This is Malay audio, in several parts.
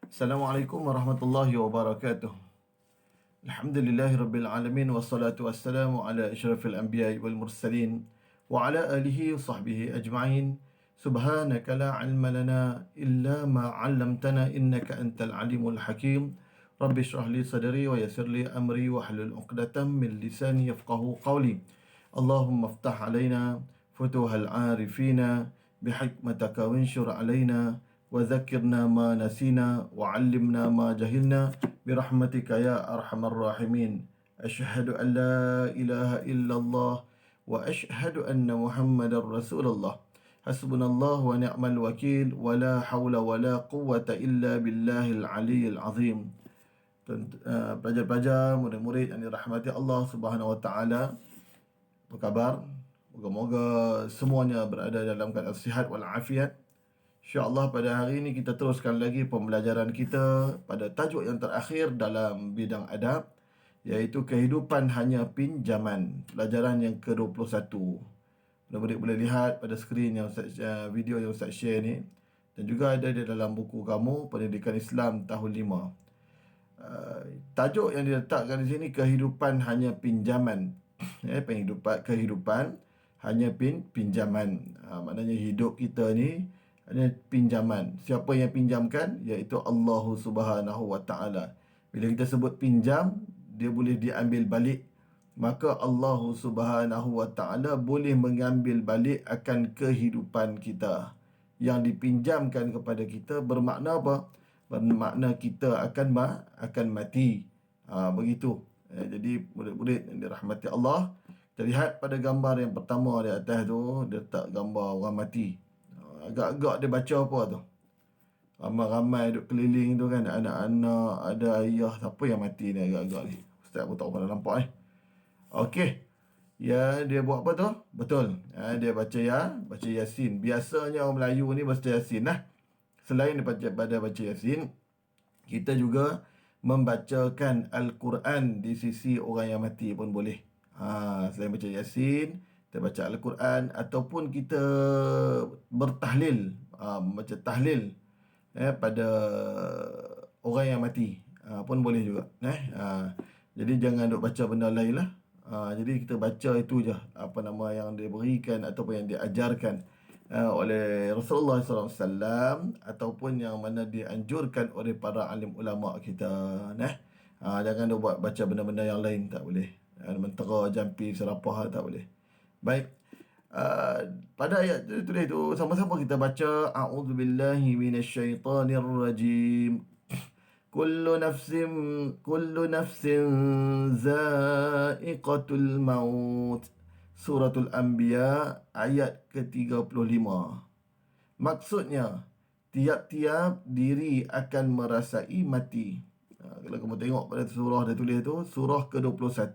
Assalamualaikum warahmatullahi wabarakatuh. Alhamdulillahirabbil alamin wassalatu wassalamu ala asyrafil anbiya'i wal mursalin wa ala alihi wa sahbihi ajma'in. Subhanaka la ilma lana illa ma 'allamtana innaka antal alimul hakim. Rabbi shrah li sadri wa yassir li amri wa hlul 'uqdatam min lisani yafqahu qawli. Allahumma iftah 'alaina futuhal 'arifina bihikmatika wanshur 'alaina وذكرنا ما نسينا وعلمنا ما جهلنا برحمتك يا أرحم الراحمين. أشهد أن لا إله إلا الله وأشهد أن محمد رسول الله. حسبنا الله ونعم الوكيل ولا حول ولا قوة إلا بالله العلي العظيم. Pelajar-pelajar, murid-murid yang dirahmati Allah Subhanahu Wa Taala, apa khabar? Moga-moga semuanya berada dalam keadaan sihat walafiat. InsyaAllah pada hari ini kita teruskan lagi pembelajaran kita pada tajuk yang terakhir dalam bidang adab, iaitu kehidupan hanya pinjaman. Pelajaran yang ke-21. Mudah-mudahan boleh lihat pada skrin yang video yang Ustaz share ni. Dan juga ada di dalam buku kamu Pendidikan Islam tahun 5. Tajuk yang diletakkan di sini, kehidupan hanya pinjaman. Kehidupan hanya pinjaman. Maknanya hidup kita ni hanya pinjaman. Siapa yang pinjamkan? Iaitu Allah Subhanahu Wa Taala. Bila kita sebut pinjam, dia boleh diambil balik. Maka Allah Subhanahu Wa Taala boleh mengambil balik akan kehidupan kita. Yang dipinjamkan kepada kita bermakna apa? Bermakna kita akan mati. Begitu. Jadi murid-murid yang dirahmati Allah, kita lihat pada gambar yang pertama di atas tu, dia letak gambar orang mati. Agak-agak dia baca apa tu? Ramai-ramai duduk keliling tu kan. Anak-anak, ada ayah. Siapa yang mati ni agak-agak ni? Ustaz pun tak pernah nampak ni. Okey. Ya, dia buat apa tu? Betul. Dia baca Yasin. Biasanya orang Melayu ni baca Yasin lah. Selain daripada baca Yasin, kita juga membacakan Al-Quran di sisi orang yang mati pun boleh. Selain baca Yasin, kita baca Al-Quran, ataupun kita bertahlil, baca tahlil pada orang yang mati pun boleh juga. Jadi jangan duk baca benda lain lah. Jadi kita baca itu je, apa nama yang diberikan ataupun yang diajarkan oleh Rasulullah SAW, ataupun yang mana dianjurkan oleh para alim ulama kita. Jangan duk baca benda-benda yang lain, tak boleh. Mentera, jampi, serapah, tak boleh. Baik. Pada ayat tu tulis tu, sama-sama kita baca a'udzubillahi minasyaitonirrajim. Kullu nafsin za'iqatul maut. Suratul Anbiya ayat ke-35. Maksudnya, tiap-tiap diri akan merasai mati. Kalau kamu tengok pada surah dia tulis tu, surah ke-21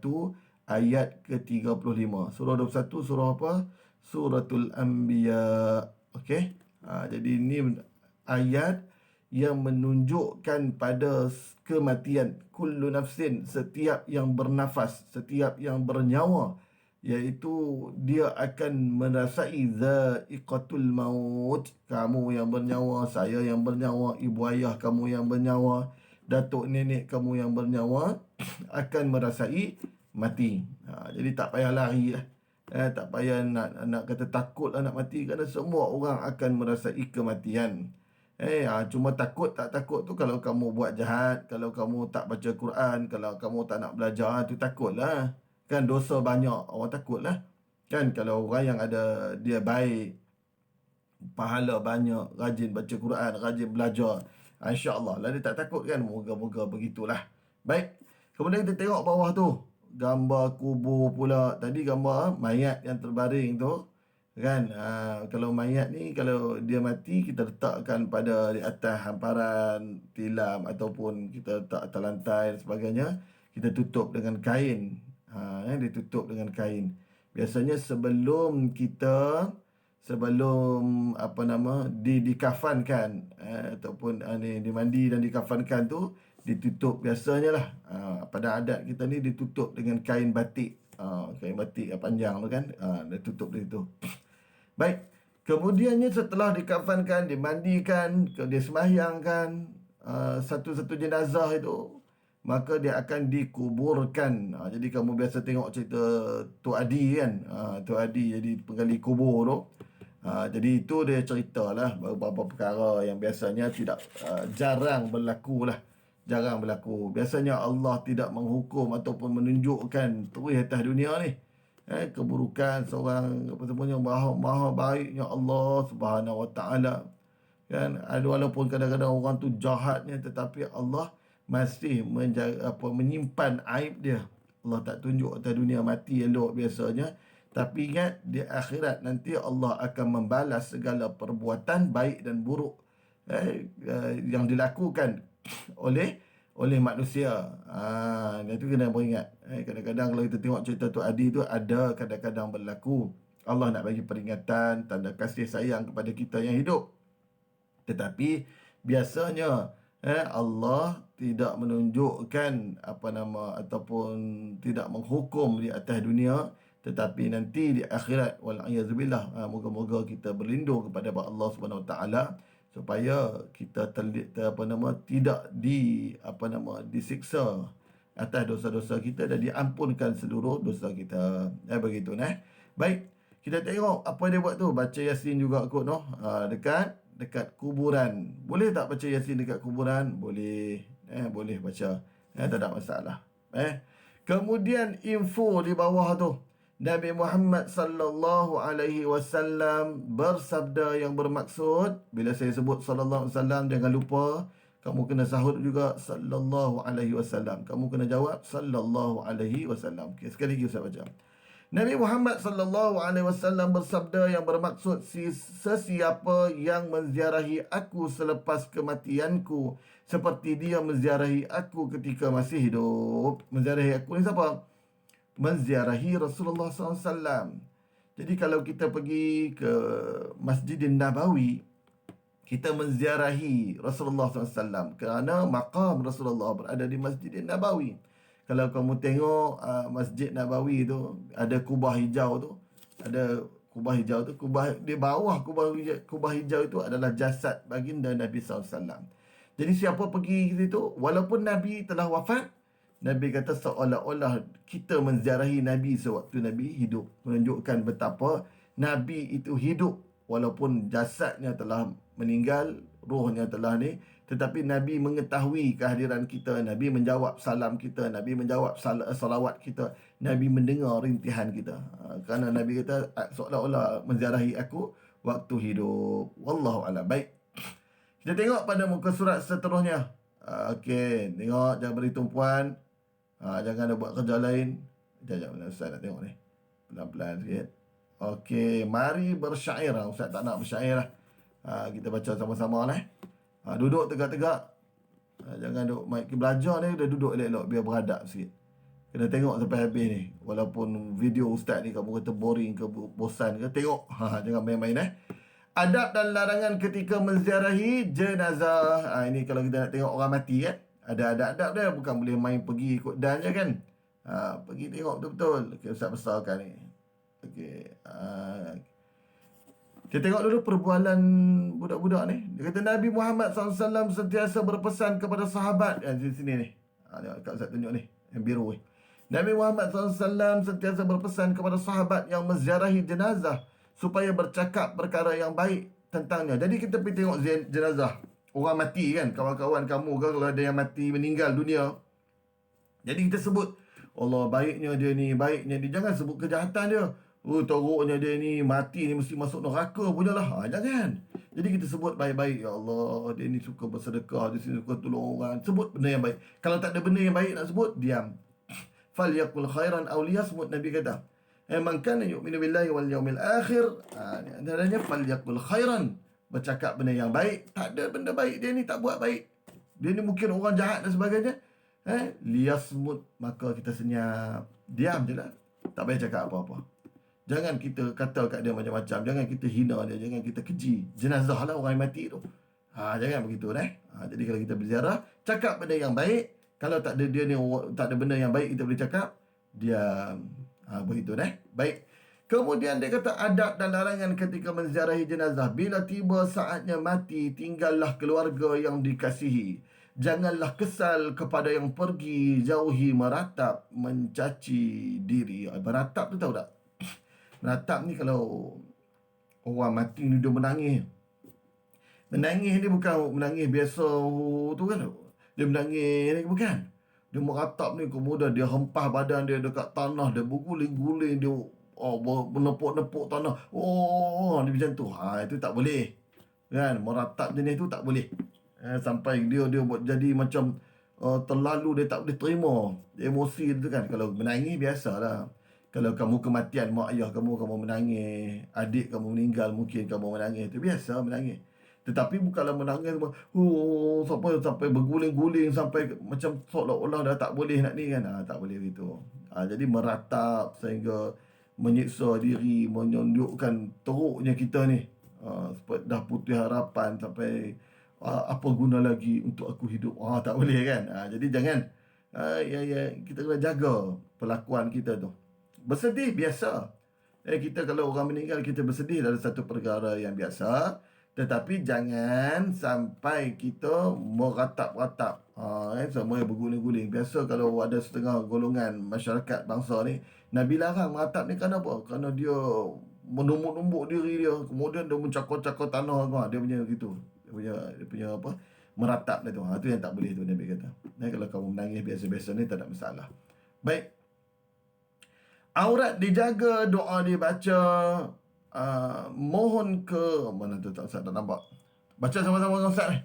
ayat ke-35. Surah 21, surah apa? Suratul Anbiya. Okey. Jadi ini ayat yang menunjukkan pada kematian. Kullu nafsin, setiap yang bernafas, setiap yang bernyawa, iaitu dia akan merasai za'iqatul maut. Kamu yang bernyawa, saya yang bernyawa, ibu ayah kamu yang bernyawa, datuk nenek kamu yang bernyawa akan merasai mati. Jadi tak payah lari lah. Tak payah nak kata takut lah nak mati, kerana semua orang akan merasai kematian. Cuma takut tak takut tu kalau kamu buat jahat, kalau kamu tak baca Quran, kalau kamu tak nak belajar, tu takut lah. Kan dosa banyak, orang takut lah. Kan kalau orang yang ada dia baik, pahala banyak, rajin baca Quran, rajin belajar, insya-Allah lah dia tak takut kan. Moga-moga begitulah. Baik. Kemudian kita tengok bawah tu, gambar kubur pula. Tadi gambar mayat yang terbaring tu kan. Kalau mayat ni, kalau dia mati, kita letakkan pada di atas hamparan tilam, ataupun kita letak atas lantai dan sebagainya. Kita tutup dengan kain. Ditutup dengan kain. Biasanya sebelum dikafankan, ataupun dimandi dan dikafankan tu, ditutup biasanya lah. Pada adat kita ni ditutup dengan kain batik. Kain batik yang panjang tu kan. Dia tutup di situ. Baik. Kemudiannya setelah dikafankan, dimandikan, dia sembahyangkan, satu-satu jenazah itu, maka dia akan dikuburkan. Jadi kamu biasa tengok cerita Tok Adi kan. Tok Adi jadi penggali kubur tu. Jadi itu dia ceritalah beberapa perkara yang biasanya tidak jarang berlaku lah. Jarang berlaku. Biasanya Allah tidak menghukum ataupun menunjukkan terus atas dunia ni. Keburukan seorang apa semuanya maha baiknya Allah Subhanahu Wa Taala. Kan walaupun kadang-kadang orang tu jahatnya, tetapi Allah masih menjaga, menyimpan aib dia. Allah tak tunjuk atas dunia mati elok biasanya, tapi ingat di akhirat nanti Allah akan membalas segala perbuatan baik dan buruk yang dilakukan oleh manusia. Itu kena beringat. Kadang-kadang kalau kita tengok cerita Tok Adi tu, ada kadang-kadang berlaku Allah nak bagi peringatan, tanda kasih sayang kepada kita yang hidup. Tetapi biasanya Allah tidak menunjukkan ataupun tidak menghukum di atas dunia, tetapi nanti di akhirat, wal'ayazubillah, moga-moga kita berlindung kepada Allah Subhanahu Wa Taala supaya kita tidak disiksa atas dosa-dosa kita dan diampunkan seluruh dosa kita. Begitu Baik, kita tengok apa dia buat tu. Baca Yasin juga kot dekat kuburan. Boleh tak baca Yasin dekat kuburan? Boleh. Boleh baca. Tak ada masalah. Kemudian info di bawah tu. Nabi Muhammad sallallahu alaihi wasallam bersabda yang bermaksud, bila saya sebut sallallahu alaihi wasallam, jangan lupa kamu kena sahut juga sallallahu alaihi wasallam. Kamu kena jawab sallallahu alaihi wasallam. Okay, sekali lagi saya baca. Nabi Muhammad sallallahu alaihi wasallam bersabda yang bermaksud, sesiapa yang menziarahi aku selepas kematianku seperti dia menziarahi aku ketika masih hidup. Menziarahi aku ni siapa? Menziarahi Rasulullah SAW. Jadi kalau kita pergi ke Masjidin Nabawi, kita menziarahi Rasulullah SAW kerana maqam Rasulullah berada di Masjidin Nabawi. Kalau kamu tengok Masjid Nabawi tu, ada kubah hijau tu. Ada kubah hijau tu. Di bawah kubah hijau itu adalah jasad baginda Nabi SAW. Jadi siapa pergi ke situ, walaupun Nabi telah wafat, Nabi kata seolah-olah kita menziarahi Nabi sewaktu Nabi hidup. Menunjukkan betapa Nabi itu hidup walaupun jasadnya telah meninggal, rohnya telah ni. Tetapi Nabi mengetahui kehadiran kita. Nabi menjawab salam kita. Nabi menjawab salawat kita. Nabi mendengar rintihan kita. Kerana Nabi kata seolah-olah menziarahi aku waktu hidup. Wallahu'alam. Baik. Kita tengok pada muka surat seterusnya. Okey. Tengok. Jangan berhitung puan. Jangan ada buat kerja lain. Sekejap. Ustaz nak tengok ni. Pelan-pelan sikit. Okey. Mari bersyair. Ustaz tak nak bersyair lah. Kita baca sama-sama lah. Duduk tegak-tegak. Jangan duduk. Belajar ni, dah duduk elok-elok biar beradab sikit. Kena tengok sampai habis ni. Walaupun video ustaz ni kamu kata boring ke, bosan ke, tengok. Jangan main-main Adab dan larangan ketika menziarahi jenazah. Ini kalau kita nak tengok orang mati kan. Ada adab-adab dia. Bukan boleh main pergi ikut dan je kan. Pergi tengok betul-betul. Okay, ustaz besarkan ni. Okay. Kita tengok dulu perbualan budak-budak ni. Dia kata Nabi Muhammad SAW sentiasa berpesan kepada sahabat. Di sini ni. Tengok kat Ustaz tunjuk ni. Yang biru ni. Nabi Muhammad SAW sentiasa berpesan kepada sahabat yang menziarahi jenazah supaya bercakap perkara yang baik tentangnya. Jadi kita pergi tengok jenazah. Orang mati kan. Kawan-kawan kamu ke kalau ada yang mati meninggal dunia. Jadi kita sebut Allah baiknya dia ni, baiknya dia. Jangan sebut kejahatan dia. Teruknya dia ni, mati ni mesti masuk neraka punya lah. Jangan. Jadi kita sebut baik-baik. Ya Allah, dia ni suka bersedekah, dia suka tolong orang. Sebut benda yang baik. Kalau tak ada benda yang baik nak sebut, diam. Falyaqul khairan aw liyasmut, Nabi kata. Man kana yu'minu billahi wal yawmil akhir. Antaranya falyaqul khairan. Bercakap benda yang baik. Tak ada benda baik. Dia ni tak buat baik. Dia ni mungkin orang jahat dan sebagainya. Liyasmut. Maka kita senyap. Diam je lah. Tak payah cakap apa-apa. Jangan kita kata kat dia macam-macam. Jangan kita hina dia. Jangan kita keji. Jenazah lah orang yang mati tu. Jangan begitu jadi kalau kita berziarah, cakap benda yang baik. Kalau tak ada dia ni, tak ada benda yang baik kita boleh cakap, diam. Begitu Baik. Kemudian dia kata adab dan larangan ketika menziarahi jenazah. Bila tiba saatnya mati, tinggallah keluarga yang dikasihi. Janganlah kesal kepada yang pergi, jauhi meratap, mencaci diri. Meratap tu tahu tak? Meratap ni kalau orang mati ni dia menangis. Menangis ni bukan menangis biasa tu kan. Dia menangis ni bukan. Dia meratap ni, kemudian dia hempah badan dia dekat tanah. Dia berguling-guling, dia menepuk-nepuk tanah. Dia macam tu. Itu tak boleh. Kan, meratap jenis tu tak boleh. Sampai dia buat jadi macam terlalu, dia tak boleh terima emosi tu kan. Kalau menangis biasalah. Kalau kamu kematian mak ayah kamu menangis. Adik kamu meninggal, mungkin kamu menangis. Itu biasa menangis. Tetapi bukanlah menangis sampai berguling-guling, sampai macam seolah-olah dah tak boleh nak ni kan. Tak boleh begitu. Jadi meratap sehingga menyiksa diri, menunjukkan teruknya kita ni. Dah putih harapan sampai apa guna lagi untuk aku hidup. Tak boleh kan. Jadi jangan, kita kena jaga perlakuan kita tu. Bersedih biasa. Kita kalau orang meninggal, kita bersedih adalah satu perkara yang biasa. Tetapi jangan sampai kita meratap-ratap. Semua berguling-guling. Biasa kalau ada setengah golongan masyarakat bangsa ni, Nabi larang meratap ni kerana apa? Kerana dia menumbuk-numbuk diri dia. Kemudian dia mencakar-cakar tanah. Dia punya gitu. Dia punya apa? Meratap dia tu. Itu yang tak boleh tu Nabi kata. Kalau kamu menangis biasa-biasa ni tak ada masalah. Baik. Aurat dijaga, doa dibaca. Mohon ke mana tu tak Ustaz tak nampak. Baca sama-sama dengan Ustaz ni.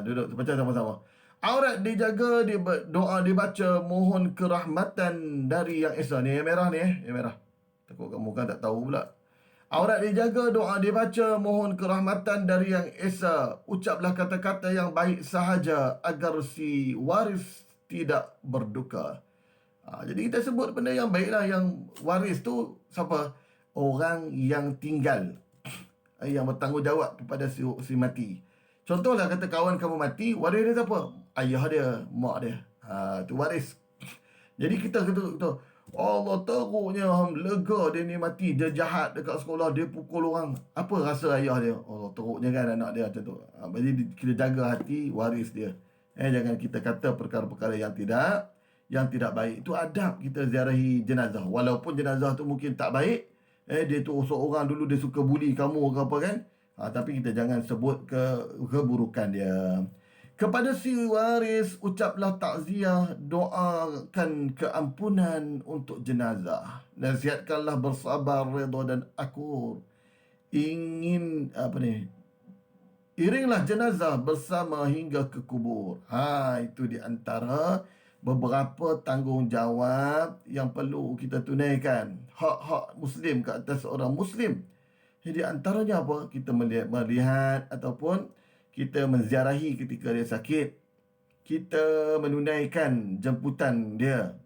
Duduk baca sama-sama. Aurat dijaga, doa dibaca, mohon kerahmatan dari Yang Esa. Ni yang merah ni yang merah. Takut kamu kan tak tahu pula. Aurat dijaga, doa dibaca, mohon kerahmatan dari Yang Esa. Ucaplah kata-kata yang baik sahaja agar si waris tidak berduka. Jadi kita sebut benda yang baiklah. Yang waris tu siapa? Orang yang tinggal, yang bertanggungjawab kepada si mati. Contohlah kata kawan kamu mati, waris dia siapa? Ayah dia, mak dia. Tu waris. Jadi kita kata Allah teruknya, lega dia ni mati, dia jahat dekat sekolah, dia pukul orang. Apa rasa ayah dia? Allah teruknya kan anak dia macam tu. Jadi kita jaga hati waris dia. Jangan kita kata perkara-perkara yang tidak baik. Itu adab kita ziarahi jenazah. Walaupun jenazah tu mungkin tak baik, dia tu seorang dulu dia suka bully kamu ke apa kan. Tapi kita jangan sebut keburukan dia. Kepada si waris, ucaplah takziah, doakan keampunan untuk jenazah. Nasihatkanlah bersabar, redha dan akur. Iringlah jenazah bersama hingga ke kubur. Itu di antara beberapa tanggungjawab yang perlu kita tunaikan. Hak-hak Muslim ke atas orang Muslim. Jadi antaranya apa? Kita melihat ataupun kita menziarahi ketika dia sakit. Kita menunaikan jemputan dia.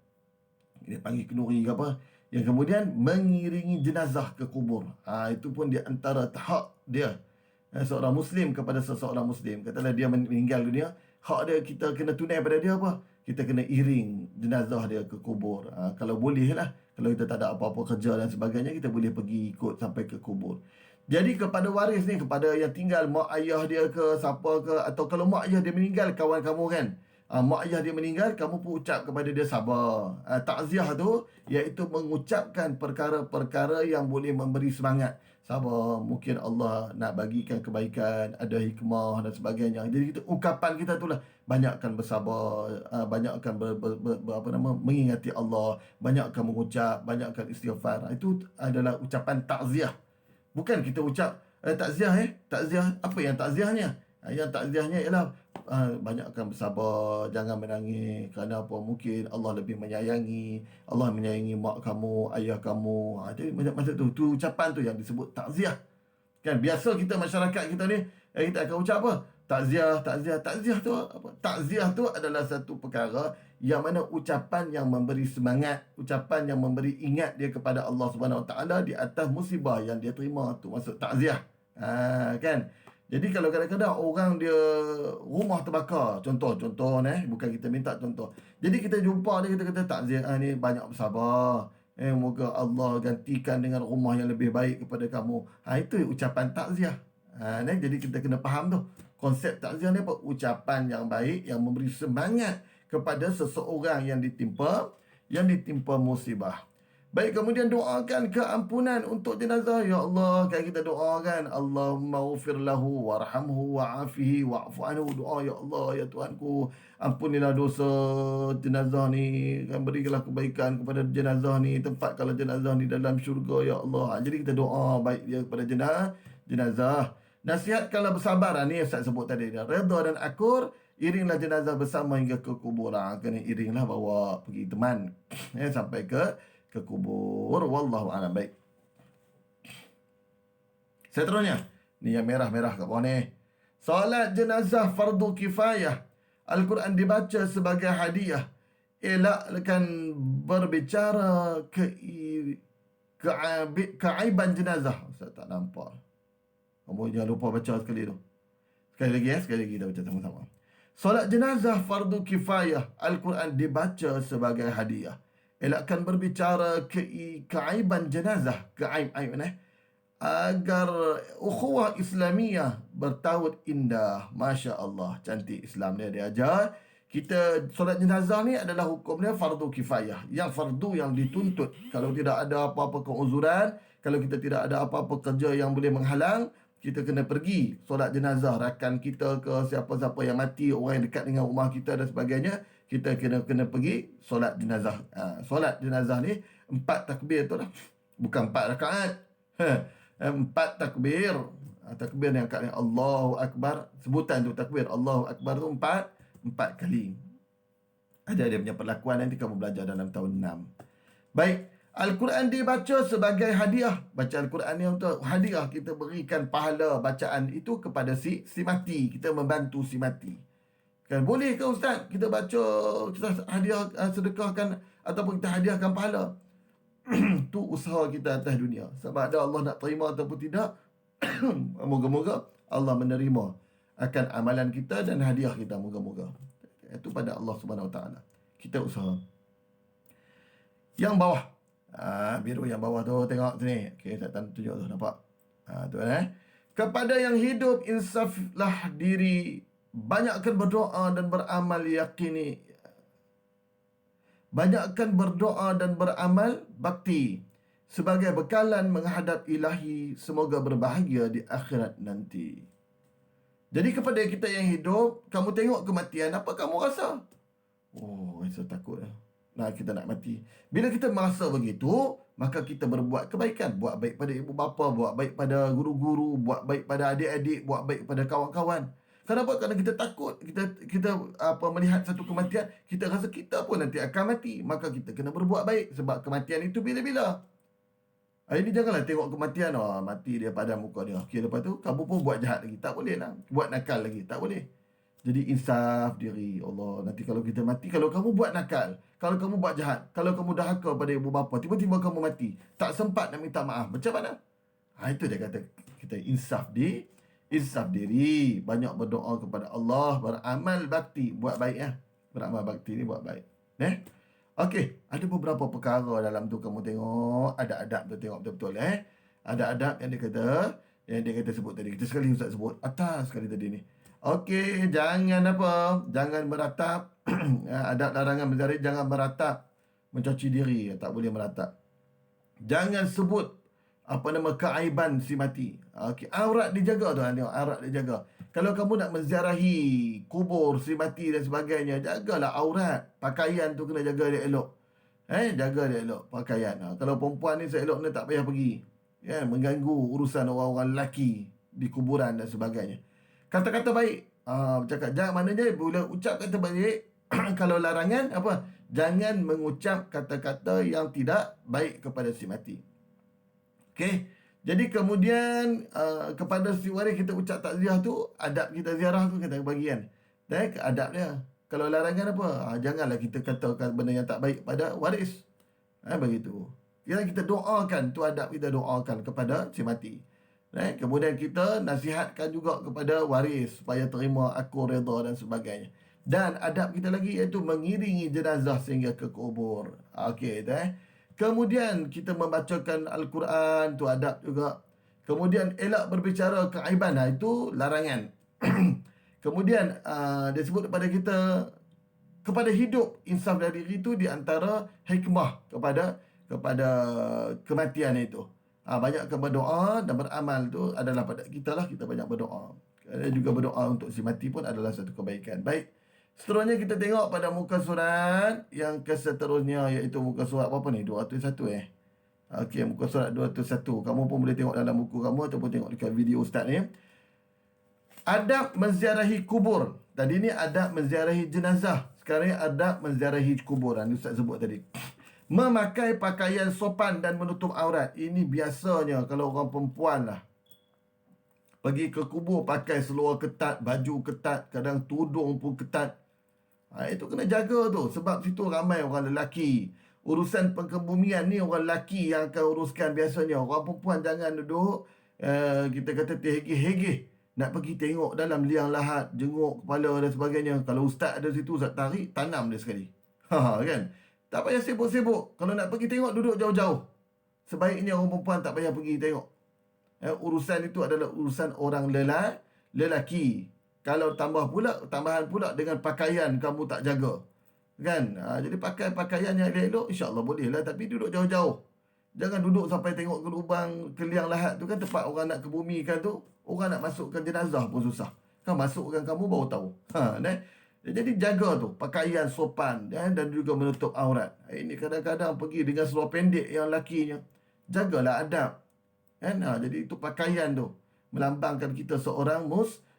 Dia panggil kenduri ke apa. Yang kemudian mengiringi jenazah ke kubur. Itu pun di antara hak dia. Seorang Muslim kepada seseorang Muslim. Katalah dia meninggal dunia. Hak dia kita kena tunai pada dia apa? Kita kena iring jenazah dia ke kubur. Kalau boleh lah. Kalau kita tak ada apa-apa kerja dan sebagainya, kita boleh pergi ikut sampai ke kubur. Jadi kepada waris ni, kepada yang tinggal, mak ayah dia ke, siapa ke, atau kalau mak ayah dia meninggal, kawan kamu kan. Mak ayah dia meninggal, kamu pun ucap kepada dia sabar. Takziah tu, iaitu mengucapkan perkara-perkara yang boleh memberi semangat. Sabar, mungkin Allah nak bagikan kebaikan, ada hikmah dan sebagainya. Jadi ungkapan kita tu lah, banyakkan bersabar, banyakkan mengingati Allah, banyakkan mengucap, banyakkan istighfar. Itu adalah ucapan takziah. Bukan kita ucap takziah. Takziah, apa yang takziahnya? Yang takziahnya ialah banyakkan bersabar, jangan menangis. Kerana apa? Mungkin Allah lebih menyayangi. Allah menyayangi mak kamu, ayah kamu. Jadi macam tu. Tu ucapan tu yang disebut takziah. Kan biasa kita masyarakat kita ni, kita akan ucap apa? Takziah. Takziah tu apa? Takziah tu adalah satu perkara yang mana ucapan yang memberi semangat, ucapan yang memberi ingat dia kepada Allah Subhanahu Wa Taala di atas musibah yang dia terima, tu maksud takziah. Kan? Jadi kalau kadang-kadang orang dia rumah terbakar, contoh bukan kita minta contoh. Jadi kita jumpa dia, kita kata takziah ni banyak bersabar. Moga Allah gantikan dengan rumah yang lebih baik kepada kamu. Itu ucapan takziah. Jadi kita kena faham tu. Konsep takziah ni apa? Ucapan yang baik yang memberi semangat kepada seseorang yang ditimpa musibah. Baik, kemudian doakan keampunan untuk jenazah. Ya Allah, kan kita doakan, Allahumma ghfir lahu warhamhu wa'afihi wa'fu anhu. Doa, ya Allah, ya Tuhanku, ampunilah dosa jenazah ni, kan berilah kebaikan kepada jenazah ni, tempatkanlah jenazah ni dalam syurga, ya Allah. Jadi kita doa baik dia kepada jenazah. Nasihatkanlah bersabar. Ni Ustaz sebut tadi, redha dan akur. Iringlah jenazah bersama hingga ke kuburan. Kena iringlah, bawa pergi teman sampai ke kubur. Wallahu a'lam. Baik. Seterusnya, ni yang merah-merah kat bawah ni. Solat jenazah fardu kifayah. Al-Quran dibaca sebagai hadiah. Elakkan berbicara keaiban jenazah. Ustaz tak nampak. Kamu jangan lupa baca sekali tu. Sekali lagi kita baca sama-sama. Solat jenazah fardu kifayah. Al-Quran dibaca sebagai hadiah. Elakkan berbicara keaiban jenazah. Keaib-aib agar ukhuwah Islamiyah bertaut indah. Masya Allah. Cantik Islam dia ajar. Kita solat jenazah ni adalah hukum dia fardu kifayah. Yang fardu yang dituntut. Kalau tidak ada apa-apa keuzuran, kalau kita tidak ada apa-apa kerja yang boleh menghalang, kita kena pergi solat jenazah rakan kita ke siapa-siapa yang mati, orang yang dekat dengan rumah kita dan sebagainya. Kita kena pergi solat jenazah. Solat jenazah ni 4 takbir tu lah. Bukan 4 rakaat. 4 takbir. Takbir yang kat Allahu Akbar. Sebutan tu takbir. Allahu Akbar tu 4 kali. Ada dia punya perlakuan, nanti kamu belajar dalam tahun 6. Baik. Al-Quran dibaca sebagai hadiah. Baca Al-Quran ni untuk hadiah. Kita berikan pahala bacaan itu kepada si mati. Kita membantu si mati. Kan boleh ke Ustaz kita baca, kita hadiah, sedekahkan ataupun kita hadiahkan pahala? Tu usaha kita atas dunia. Sebab ada Allah nak terima ataupun tidak. Moga-moga Allah menerima akan amalan kita dan hadiah kita, moga-moga. Itu pada Allah Subhanahu Wa Taala. Kita usaha. Yang bawah. Biru yang bawah tu, tengok sini. Okey, saya tunjuk tu, nampak? Tu Kepada yang hidup, insaflah diri. Banyakkan berdoa dan beramal yakini. Banyakkan berdoa dan beramal bakti sebagai bekalan menghadap ilahi. Semoga berbahagia di akhirat nanti. Jadi kepada kita yang hidup, kamu tengok kematian, apa kamu rasa? Oh, saya takut lah. Kita nak mati. Bila kita merasa begitu, maka kita berbuat kebaikan. Buat baik pada ibu bapa, buat baik pada guru-guru, buat baik pada adik-adik, buat baik pada kawan-kawan. Kenapa? Kerana kita takut, kita melihat satu kematian, kita rasa kita pun nanti akan mati. Maka kita kena berbuat baik sebab kematian itu bila-bila. Ini janganlah tengok kematian, mati dia pada muka dia. Okey, lepas tu kamu pun buat jahat lagi. Tak boleh lah. Buat nakal lagi. Tak boleh. Jadi insaf diri. Allah, nanti kalau kita mati, kalau kamu buat nakal, kalau kamu buat jahat, kalau kamu dahaka pada ibu bapa, tiba-tiba kamu mati, tak sempat nak minta maaf, macam mana? Itu dia kata kita insaf diri, banyak berdoa kepada Allah, beramal bakti, buat baik ya. Beramal bakti ni buat baik. Okey, ada beberapa perkara dalam tu kamu tengok, ada adab tu, tengok betul-betul Ada adab yang dia kata sebut tadi. Kita sekali Ustaz sebut atas sekali tadi ni. Okey, jangan meratap. Adab larangan berjari, jangan meratap, mencuci diri, tak boleh meratap. Jangan sebut keaiban si mati. Okey, aurat dijaga tu, tengok aurat dijaga. Kalau kamu nak menziarahi kubur si mati dan sebagainya, jagalah aurat. Pakaian tu kena jaga dia elok. Jaga dia elok pakaian. Kalau perempuan ni seelok ni tak payah pergi. Mengganggu urusan orang-orang lelaki di kuburan dan sebagainya. Kata-kata baik. Bercakap, jangan maknanya bila ucap kata baik, kalau larangan apa? Jangan mengucap kata-kata yang tidak baik kepada si mati. Okey. Jadi kemudian kepada si waris kita ucap takziah tu, adab kita ziarah tu kita bagian. Dan adab dia. Kalau larangan apa? Janganlah kita katakan benda yang tak baik pada waris. Begitu. Kita doakan, tu adab kita doakan kepada si mati. Kemudian kita nasihatkan juga kepada waris supaya terima akur redha dan sebagainya. Dan adab kita lagi iaitu mengiringi jenazah sehingga ke kubur. Okey, Kemudian kita membacakan Al-Quran, tu adab juga. Kemudian elak berbicara keaiban, itu larangan. Kemudidia sebut kepada kita, kepada hidup insaf dari diri itu di antara hikmah kepada kematian itu. Banyak berdoa dan beramal tu adalah pada kita lah, kita banyak berdoa. Dan juga berdoa untuk si mati pun adalah satu kebaikan. Baik. Seterusnya kita tengok pada muka surat yang keseterusnya, iaitu muka surat apa ni? 201 Okey, muka surat 201. Kamu pun boleh tengok dalam buku kamu ataupun tengok dekat video ustaz ni. Adab menziarahi kubur. Tadi ni adab menziarahi jenazah. Sekarang ni adab menziarahi kuburan. Ustaz sebut tadi. Memakai pakaian sopan dan menutup aurat. Ini biasanya kalau orang perempuan lah. Pergi ke kubur pakai seluar ketat, baju ketat, kadang tudung pun ketat. Itu kena jaga tu. Sebab situ ramai orang lelaki. Urusan pengkebumian ni orang lelaki yang akan uruskan biasanya. Orang perempuan jangan duduk, kita kata terhegeh-hegeh. Nak pergi tengok dalam liang lahat, jenguk kepala dan sebagainya. Kalau ustaz ada situ, ustaz tarik, tanam dia sekali. Kan? Tak payah sibuk-sibuk. Kalau nak pergi tengok, duduk jauh-jauh. Sebaiknya orang perempuan tak payah pergi tengok. Urusan itu adalah urusan orang lelaki. Kalau tambahan pula dengan pakaian kamu tak jaga. Kan? Jadi pakai pakaian yang elok-elok, insya-Allah boleh lah. Tapi duduk jauh-jauh. Jangan duduk sampai tengok ke lubang, ke liang lahat tu kan, tempat orang nak kebumikan tu. Orang nak masukkan jenazah pun susah. Kan masukkan kamu baru tahu. Jadi jaga tu. Pakaian sopan dan juga menutup aurat. Ini kadang-kadang pergi dengan seluar pendek yang lakinya. Jagalah adab. Jadi itu pakaian tu. Melambangkan kita seorang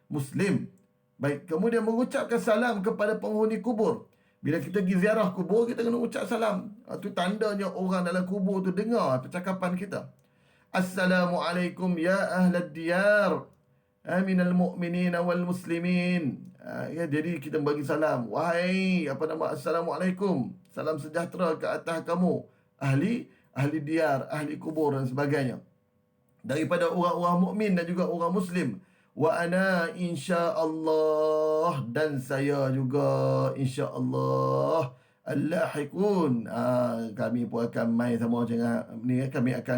Muslim. Baik. Kemudian mengucapkan salam kepada penghuni kubur. Bila kita pergi ziarah kubur, kita kena ucap salam. Itu tandanya orang dalam kubur tu dengar percakapan kita. Assalamualaikum ya ahlad diyar minal mu'minina wal muslimin. Jadi kita bagi salam. Wahai Assalamualaikum. Salam sejahtera ke atas kamu. Ahli diyar, ahli kubur dan sebagainya. Daripada orang-orang mukmin dan juga orang muslim. Wa ana insya-Allah, dan saya juga insya-Allah al-lahiqun. Kami pun akan mai sama macam ni. Kami akan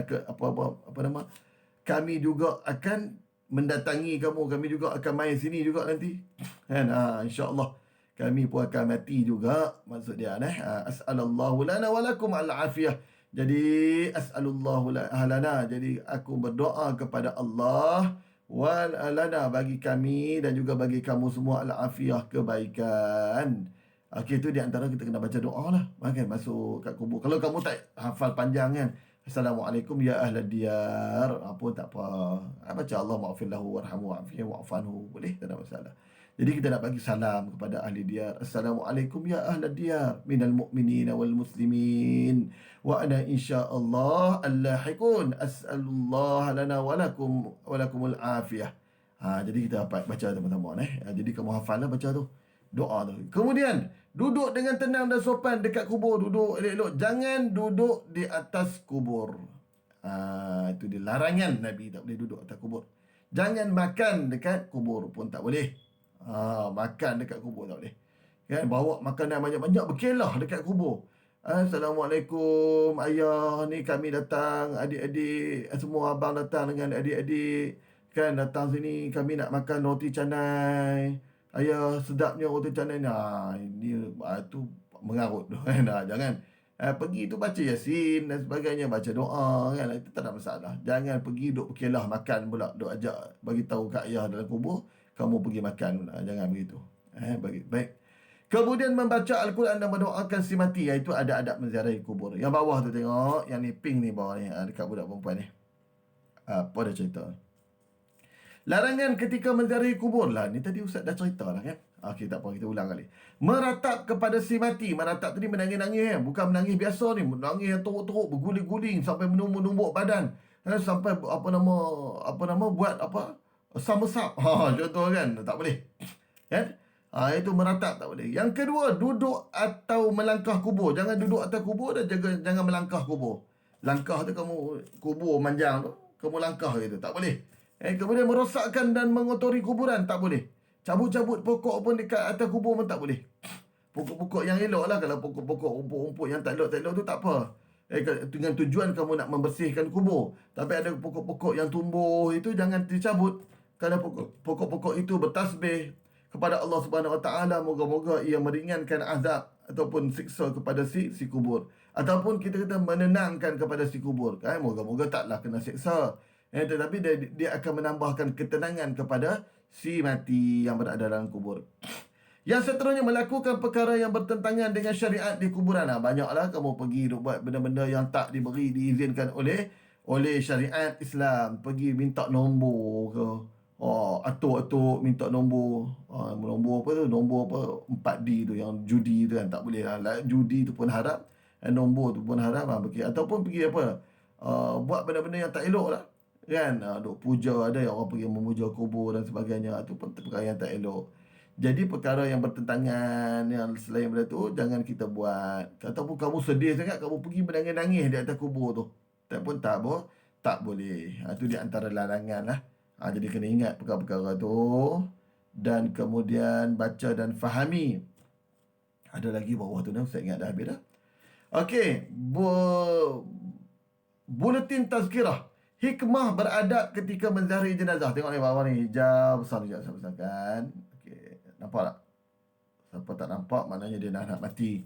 kami juga akan mendatangi kamu. Kami juga akan mai sini juga nanti. Kan? Insya-Allah kami pun akan mati juga. Maksud dia as'alallahu lana wa lakum al-afiyah. Jadi as'alullahu lana. Jadi aku berdoa kepada Allah wa lana, bagi kami dan juga bagi kamu semua al-afiyah, kebaikan. Okey, itu di antara kita kena baca doa lah. Makan masuk kat kubur. Kalau kamu tak hafal panjang kan, Assalamualaikum ya ahlad diyar, apa tak apa. Baca Allah maghfir lahu warhamhu wa'afihi wa'fanhu. Boleh, tak ada masalah. Jadi kita nak bagi salam kepada ahli diyar. Assalamualaikum ya ahlad diyar minal mu'minina wal muslimin. Wa ana insya'Allah al-lahiqun. As'alullah lana walakumul afiyah. Jadi kita dapat baca teman-teman. Jadi kamu hafal lah baca tu. Doa tu. Kemudian duduk dengan tenang dan sopan dekat kubur. Duduk elok-elok. Jangan duduk di atas kubur. Itu dia larangan Nabi, tak boleh duduk atas kubur. Jangan makan dekat kubur pun tak boleh. Makan dekat kubur tak boleh. Kan, bawa makanan banyak-banyak, berkelah dekat kubur. Assalamualaikum ayah, ni kami datang, adik-adik semua, abang datang dengan adik-adik kan, datang sini, kami nak makan roti canai. Ayah, sedapnya roti canai ni. Ini tu mengarut tu. Jangan pergi tu baca Yasin dan sebagainya, baca doa kan, itu tak ada masalah. Jangan pergi duk berkelah makan pula, duk ajak bagi tahu kat ayah dalam kubur kamu pergi makan pula. Jangan begitu. Baik. Kemudian membaca Al-Quran dan mendoakan si mati. Iaitu ada adab menziarahi kubur. Yang bawah tu tengok. Yang ni pink ni bawah ni. Dekat budak perempuan ni. Apa dah cerita. Larangan ketika menziarahi kubur lah. Ni tadi Ustaz dah cerita lah kan. Okey, tak apa. Kita ulang kali. Meratap kepada si mati. Meratap tadi menangis-nangis. Bukan menangis biasa ni. Menangis yang teruk-teruk. Berguling-guling. Sampai menumbuk-numbuk badan. Sampai buat summersup. Contoh kan. Tak boleh. Kan? Itu meratap tak boleh. Yang kedua, duduk atau melangkah kubur. Jangan duduk atas kubur dan jangan melangkah kubur. Langkah tu kamu, kubur manjang tu, kamu langkah gitu. Tak boleh. Kemudian merosakkan dan mengotori kuburan. Tak boleh. Cabut-cabut pokok pun dekat atas kubur pun tak boleh. Pokok-pokok yang elok lah. Kalau pokok-pokok rumput-rumput yang tak elok tu tak apa. dengan tujuan kamu nak membersihkan kubur. Tapi ada pokok-pokok yang tumbuh itu jangan dicabut. Kerana pokok-pokok itu bertasbih kepada Allah Subhanahu Wa Taala, moga-moga ia meringankan azab ataupun siksa kepada si kubur. Ataupun kita kata menenangkan kepada si kubur. Moga-moga taklah kena siksa. Tetapi dia akan menambahkan ketenangan kepada si mati yang berada dalam kubur. Yang seterusnya, melakukan perkara yang bertentangan dengan syariat di kuburan. Banyaklah kamu pergi buat benda-benda yang tak diizinkan oleh syariat Islam. Pergi minta nombor ke. Atuk-atuk minta nombor. Nombor apa tu? Nombor apa? 4D tu yang judi tu kan. Tak boleh lah. Judi tu pun haram. Nombor tu pun haram. Ataupun pergi apa? Buat benda-benda yang tak elok lah. Kan? Duk puja. Ada yang orang pergi memuja kubur dan sebagainya. Itu pun perkara yang tak elok. Jadi perkara yang bertentangan yang selain benda tu jangan kita buat. Ataupun kamu sedih sangat, kamu pergi menangis-nangis di atas kubur tu. Tak pun tak boleh. Itu di antara larangan lah. Jadi kena ingat perkara-perkara tu. Dan kemudian baca dan fahami. Ada lagi bawah tu dah, saya ingat dah habis dah. Okey, buletin tazkirah. Hikmah beradab ketika menziarahi jenazah. Tengok ni bawah ni, hijau besar kan. Nampak tak? Siapa tak nampak, maknanya dia nak mati.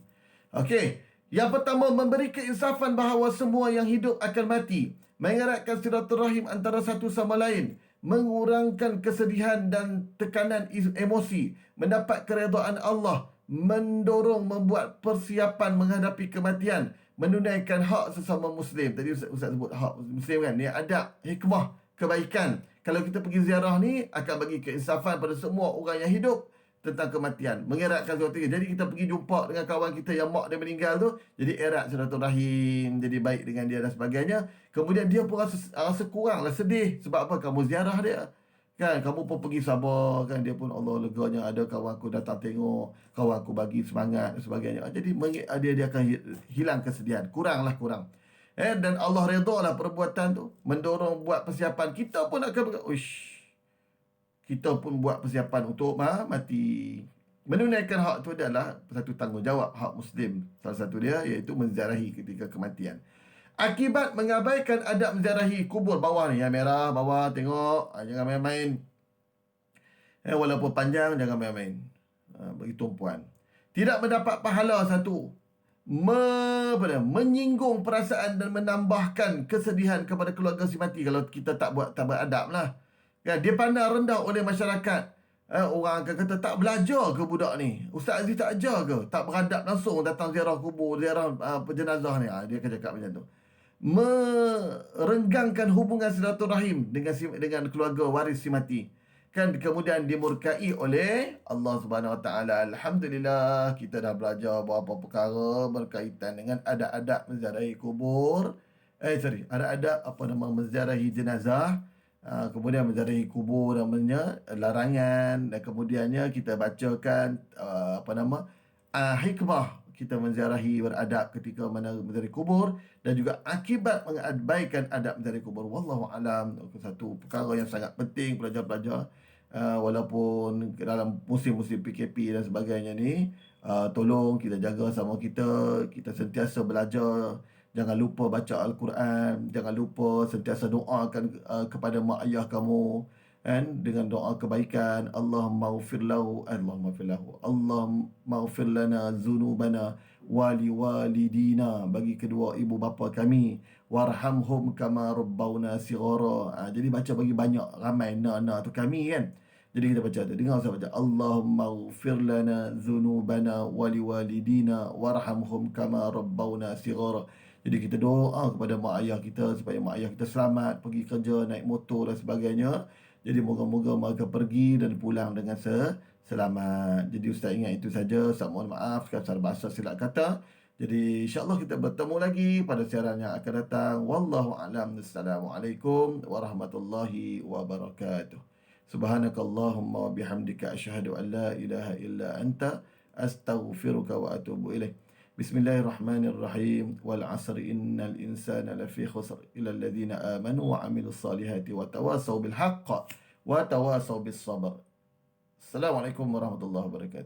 Okey. Yang pertama, memberi keinsafan bahawa semua yang hidup akan mati. Mengeratkan silaturahim antara satu sama lain. Mengurangkan kesedihan dan tekanan emosi. Mendapat keredaan Allah. Mendorong membuat persiapan menghadapi kematian. Menunaikan hak sesama Muslim. Tadi Ustaz sebut hak Muslim kan. Ni adab, hikmah, kebaikan. Kalau kita pergi ziarah ni, akan bagi keinsafan pada semua orang yang hidup tentang kematian, mengeratkan silaturahim. Jadi kita pergi jumpa dengan kawan kita yang mak dia meninggal tu, jadi erat silaturahim, jadi baik dengan dia dan sebagainya. Kemudian dia pun rasa kurang lah, sedih. Sebab apa? Kamu ziarah dia kan, kamu pun pergi sabar kan, dia pun Allah leganya ada kawan aku datang tengok, kawan aku bagi semangat dan sebagainya. Jadi dia akan hilang kesedihan, kurang. Dan Allah redha lah perbuatan tu, mendorong buat persiapan. Kita pun akan kita pun buat persiapan untuk mati. Menunaikan hak itu adalah satu tanggungjawab hak Muslim. Salah satu dia iaitu menziarahi ketika kematian. Akibat mengabaikan adab menziarahi kubur, bawah ni yang merah, bawah tengok, jangan main-main. Walaupun panjang, jangan main-main. Bagi tumpuan. Tidak mendapat pahala satu. Menyinggung perasaan dan menambahkan kesedihan kepada keluarga si mati. Kalau kita tak beradab lah. Dia pandang rendah oleh masyarakat. Orang akan kata, tak belajar ke budak ni? Ustaz Aziz tak ajar ke? Tak beradab langsung datang ziarah kubur, ziarah jenazah ni. Dia akan cakap macam tu. Merenggangkan hubungan silaturahim dengan keluarga waris si mati. Kan kemudian dimurkai oleh Allah Subhanahu Wa Taala. Alhamdulillah, kita dah belajar beberapa perkara berkaitan dengan adab-adab menziarahi kubur. Adab-adab menziarahi jenazah. Kemudian menziarahi kubur namanya larangan, dan kemudiannya kita bacakan hikmah kita menziarahi beradab ketika menziarahi kubur, dan juga akibat mengabaikan adab menziarahi kubur. Wallahu alam, satu perkara yang sangat penting pelajar-pelajar, walaupun dalam musim-musim PKP dan sebagainya ni, tolong kita jaga sama kita sentiasa belajar. Jangan lupa baca Al-Quran. Jangan lupa sentiasa doakan kepada mak ayah kamu, kan, dengan doa kebaikan. Allahumma ghfir lahu, Allahumma ghfir lana zunubana wali walidina, bagi kedua ibu bapa kami, warhamhum kama rabbawna sighara. Jadi baca bagi banyak, ramai na tu kami kan. Jadi kita baca tu, dengar saya baca, Allahumma ghfir lana zunubana wali walidina warhamhum kama rabbawna sighara. Jadi kita doa kepada mak ayah kita supaya mak ayah kita selamat pergi kerja, naik motor dan sebagainya. Jadi moga-moga mereka pergi dan pulang dengan selamat. Jadi Ustaz ingat itu saja. Ustaz mohon maaf kalau salah bahasa silap kata. Jadi insya-Allah kita bertemu lagi pada siaran yang akan datang. Wallahu a'lam. Assalamualaikum warahmatullahi wabarakatuh. Subhanakallahumma wa bihamdika asyhadu an la ilaha illa anta astaghfiruka wa atubu ilaik. Bismillahirrahmanirrahim. Wal 'asri innal insana lafi khusr illa alladhina amanu wa 'amilus salihati wa tawasaw bil haqq wa tawasaw bis sabr. Assalamualaikum warahmatullahi wabarakatuh.